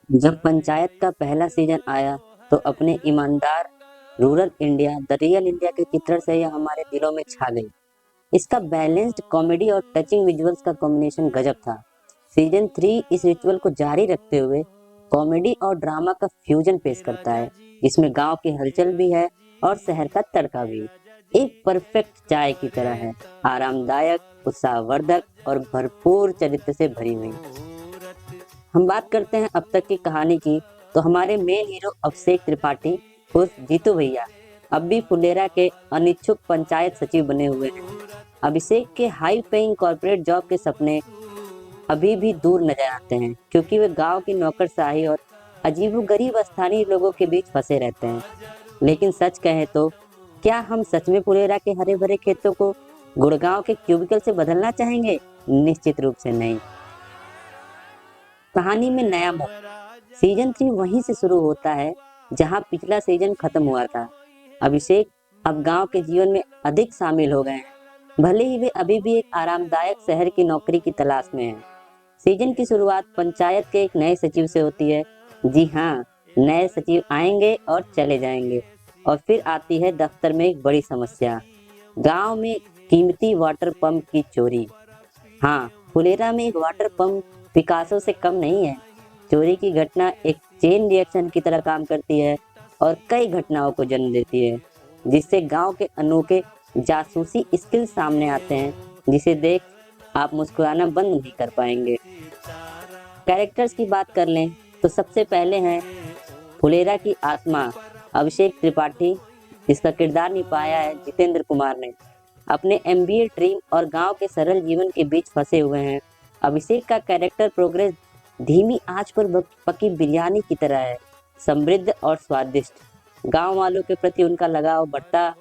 जब पंचायत का पहला सीजन आया तो अपने ईमानदार rural India the real India के चित्रण से यह हमारे दिलों में छा गई। इसका बैलेंस्ड कॉमेडी और टचिंग विजुअल्स का कॉम्बिनेशन गजब था। सीजन 3 इस रिचुअल को जारी रखते हुए कॉमेडी और ड्रामा का फ्यूजन पेश करता है, जिसमें गांव की हलचल भी है और शहर का तड़का भी। एक परफेक्ट चाय की तरह है, आरामदायक, उत्साहवर्धक और भरपूर चरित्र से भरी हुई। हम बात करते हैं अब तक की कहानी की, तो हमारे मेन हीरो अभिषेक त्रिपाठी उर्फ जीतू भैया अब भी फुलेरा के अनिच्छुक पंचायत सचिव बने हुए हैं। अभिषेक के हाई पेइंग कॉर्पोरेट जॉब के सपने अभी भी दूर नजर आते हैं, क्योंकि वे गांव की नौकरशाही और अजीबोगरीब स्थानीय लोगों के बीच फंसे रहते हैं। लेकिन सच कहें तो क्या हम सच में फुलेरा के हरे भरे खेतों को गुड़गांव के क्यूबिकल से बदलना चाहेंगे? निश्चित रूप से नहीं। कहानी में नया मोड़। सीजन 3 वहीं से शुरू होता है जहां पिछला सीजन खत्म हुआ था। अभिषेक अब गांव के जीवन में अधिक शामिल हो गए हैं, भले ही वे अभी भी एक आरामदायक शहर की नौकरी की तलाश में हैं। सीजन की शुरुआत पंचायत के एक नए सचिव से होती है। जी हाँ, नए सचिव आएंगे और चले जाएंगे। और फिर आती है दफ्तर में एक बड़ी समस्या, गांव में कीमती वाटर पंप की चोरी। हाँ, फुलेरा में एक वाटर पंप पिकासो से कम नहीं है। चोरी की घटना एक चेन रिएक्शन की तरह काम करती है और कई घटनाओं को जन्म देती है, जिससे गांव के अनोखे जासूसी स्किल सामने आते हैं, जिसे देख आप मुस्कुराना बंद नहीं कर पाएंगे। कैरेक्टर्स की बात कर लें तो सबसे पहले हैं फुलेरा की आत्मा अभिषेक त्रिपाठी, जिसका किरदार निभाया है जितेंद्र कुमार ने। अपने एमबीए ड्रीम और गांव के सरल जीवन के बीच फंसे हुए हैं। अभिषेक का कैरेक्टर प्रोग्रेस धीमी आंच पर पकी बिरयानी की तरह है, समृद्ध और स्वादिष्ट। गांव वालों के प्रति उनका लगाव बढ़ता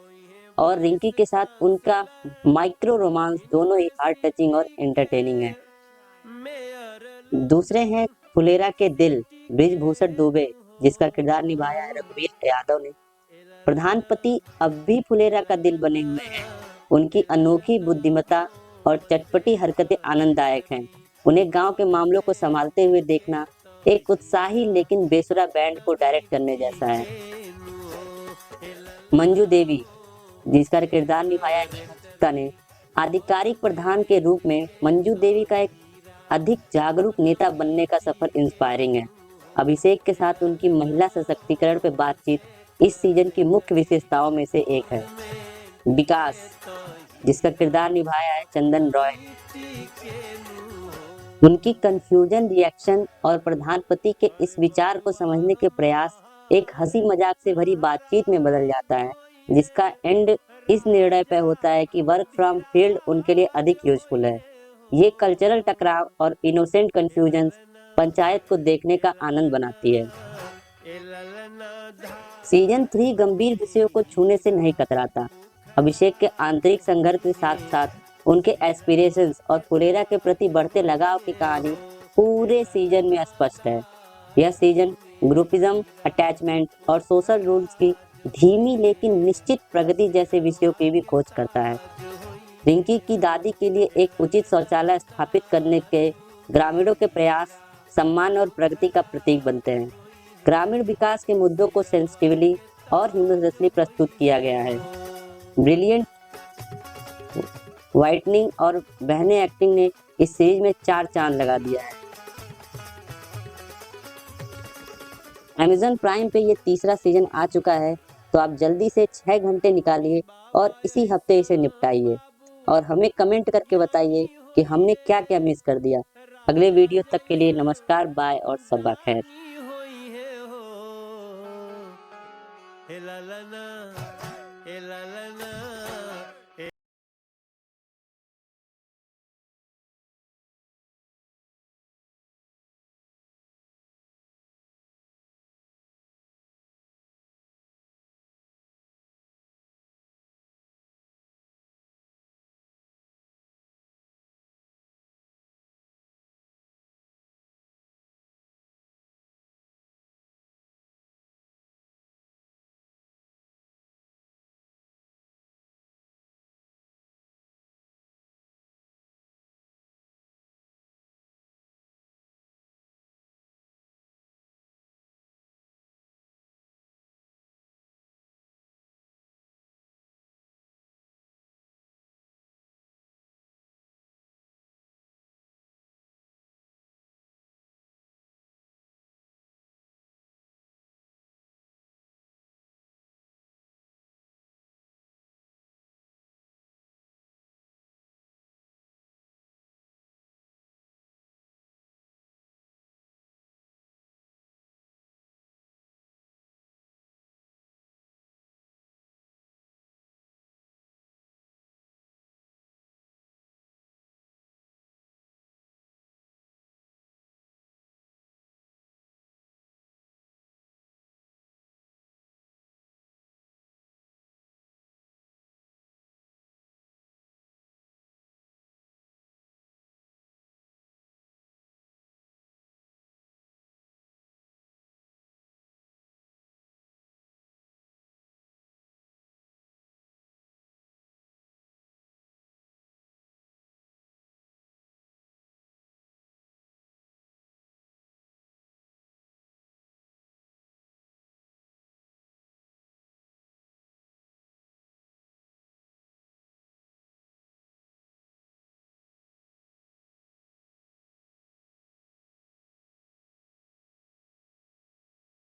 और रिंकी के साथ उनका माइक्रो रोमांस दोनों ही हार्ट टचिंग और एंटरटेनिंग है। दूसरे हैं फुलेरा के दिल ब्रिजभूषण दुबे, जिसका किरदार निभाया है रघुवीर यादव ने। प्रधानपति अब भी फुलेरा का दिल बने हुए हैं। उनकी अनोखी बुद्धिमत्ता और चटपटी हरकतें आनंददायक हैं। उन्हें गांव के मामलों को संभालते हुए देखना एक उत्साही लेकिन बेसुरा बैंड को डायरेक्ट करने जैसा है। मंजू देवी, जिसका किरदार निभाया है नीना गुप्ता ने। आधिकारिक प्रधान के रूप में मंजू देवी का एक अधिक जागरूक नेता बनने का सफर इंस्पायरिंग है। अभिषेक के साथ उनकी महिला सशक्तिकरण पर बातचीत इस सीजन की मुख्य विशेषताओं में से एक है। विकास, जिसका किरदार निभाया है चंदन रॉय। उनकी कंफ्यूजन रिएक्शन और प्रधानपति के इस विचार को समझने के प्रयास एक हंसी मजाक से भरी बातचीत में बदल जाता है, जिसका एंड इस निर्णय पर होता है कि वर्क फ्रॉम फील्ड उनके लिए अधिक यूजफुल है। ये कल्चरल टकराव और इनोसेंट कंफ्यूजन पंचायत को देखने का आनंद बनाती है। सीजन 3 गंभीर विषयों को छूने से नहीं कतराता। अभिषेक के आंतरिक संघर्ष के साथ साथ उनके एस्पिरेशंस और फुलेरा के प्रति बढ़ते लगाव की कहानी पूरे सीजन में स्पष्ट है। यह सीजन ग्रुपिज्म, अटैचमेंट और सोशल रूल्स की धीमी लेकिन निश्चित प्रगति जैसे विषयों की भी खोज करता है। रिंकी की दादी के लिए एक उचित शौचालय स्थापित करने के ग्रामीणों के प्रयास सम्मान और प्रगति का प्रतीक बनते हैं। ग्रामीण विकास के मुद्दों को सेंसिटिवली और ह्यूमरसली प्रस्तुत किया गया है। ब्रिलियंट वाइटनिंग और बहने एक्टिंग ने इस सीरीज में 4 चांद लगा दिया है। Amazon प्राइम पे ये तीसरा सीजन आ चुका है, तो आप जल्दी से 6 घंटे निकालिए और इसी हफ्ते इसे निपटाइए और हमें कमेंट करके बताइए कि हमने क्या क्या मिस कर दिया। अगले वीडियो तक के लिए नमस्कार, बाय और सबा खैर।